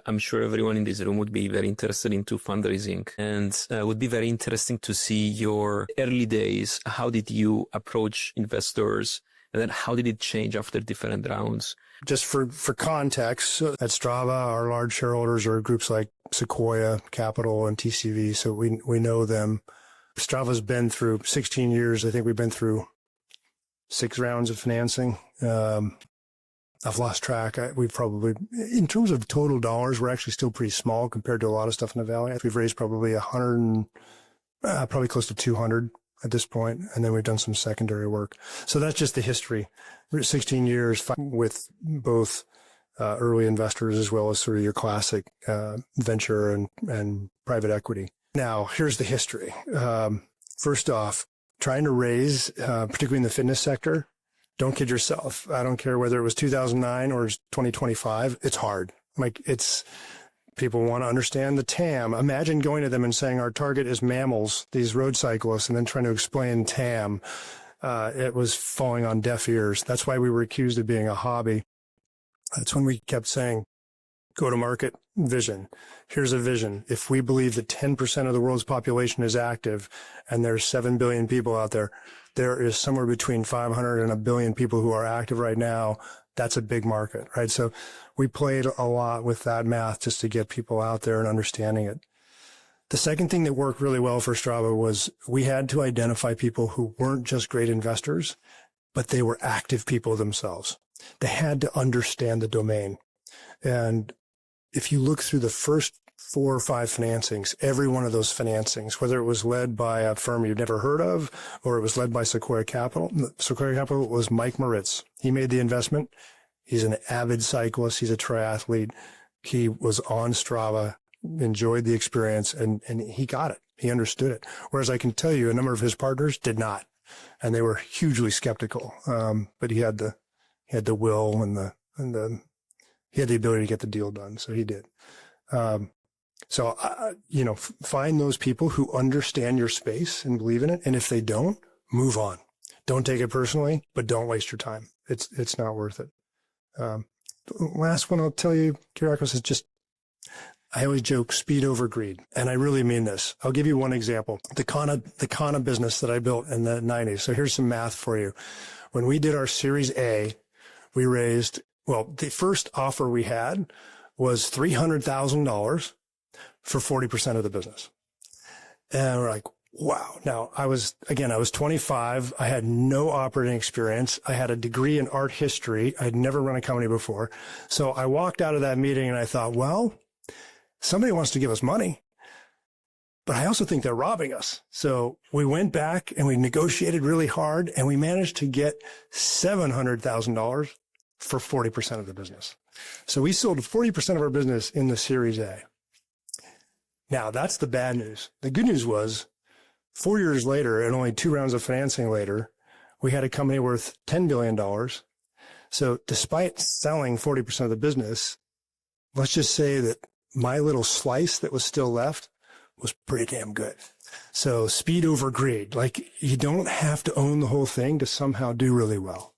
I'm sure everyone in this room would be very interested into fundraising, and would be very interesting to see your early days. How did you approach investors, and then how did it change after different rounds? Just for context, at Strava, our large shareholders are groups like Sequoia Capital and TCV, so we know them. Strava's been through 16 years. I think we've been through 6 rounds of financing. I've lost track. We've probably, in terms of total dollars, we're actually still pretty small compared to a lot of stuff in the Valley. We've raised probably 100, probably close to 200 at this point, and then we've done some secondary work. So that's just the history. We're 16 years with both early investors as well as sort of your classic venture and private equity. Now, here's the history. First off, trying to raise, particularly in the fitness sector, don't kid yourself. I don't care whether it was 2009 or 2025. It's hard. People want to understand the TAM. Imagine going to them and saying, our target is mammals, these road cyclists, and then trying to explain TAM. It was falling on deaf ears. That's why we were accused of being a hobby. That's when we kept saying, go-to-market vision. Here's a vision. If we believe that 10% of the world's population is active and there's 7 billion people out there, there is somewhere between 500 and 1 billion people who are active right now. That's a big market, right? So we played a lot with that math just to get people out there and understanding it. The second thing that worked really well for Strava was we had to identify people who weren't just great investors, but they were active people themselves. They had to understand the domain. And if you look through the first 4 or 5 financings, every one of those financings, whether it was led by a firm you've never heard of, or it was led by Sequoia Capital was Mike Moritz. He made the investment. He's an avid cyclist. He's a triathlete. He was on Strava, enjoyed the experience, and he got it. He understood it. Whereas I can tell you a number of his partners did not, and they were hugely skeptical. But he had the will and he had the ability to get the deal done. So he did. Find those people who understand your space and believe in it. And if they don't, move on. Don't take it personally, but don't waste your time. It's not worth it. Last one I'll tell you, Kyriakos, is just, I always joke, speed over greed. And I really mean this. I'll give you one example. The Kana business that I built in the 90s. So here's some math for you. When we did our Series A, we raised, the first offer we had was $300,000 for 40% of the business. And we're like, wow. Now I was 25. I had no operating experience. I had a degree in art history. I'd never run a company before. So I walked out of that meeting and I thought, well, somebody wants to give us money, but I also think they're robbing us. So we went back and we negotiated really hard and we managed to get $700,000 for 40% of the business. So we sold 40% of our business in the Series A. Now that's the bad news. The good news was 4 years later and only 2 rounds of financing later, we had a company worth $10 billion. So despite selling 40% of the business, let's just say that my little slice that was still left was pretty damn good. So speed over greed. Like, you don't have to own the whole thing to somehow do really well.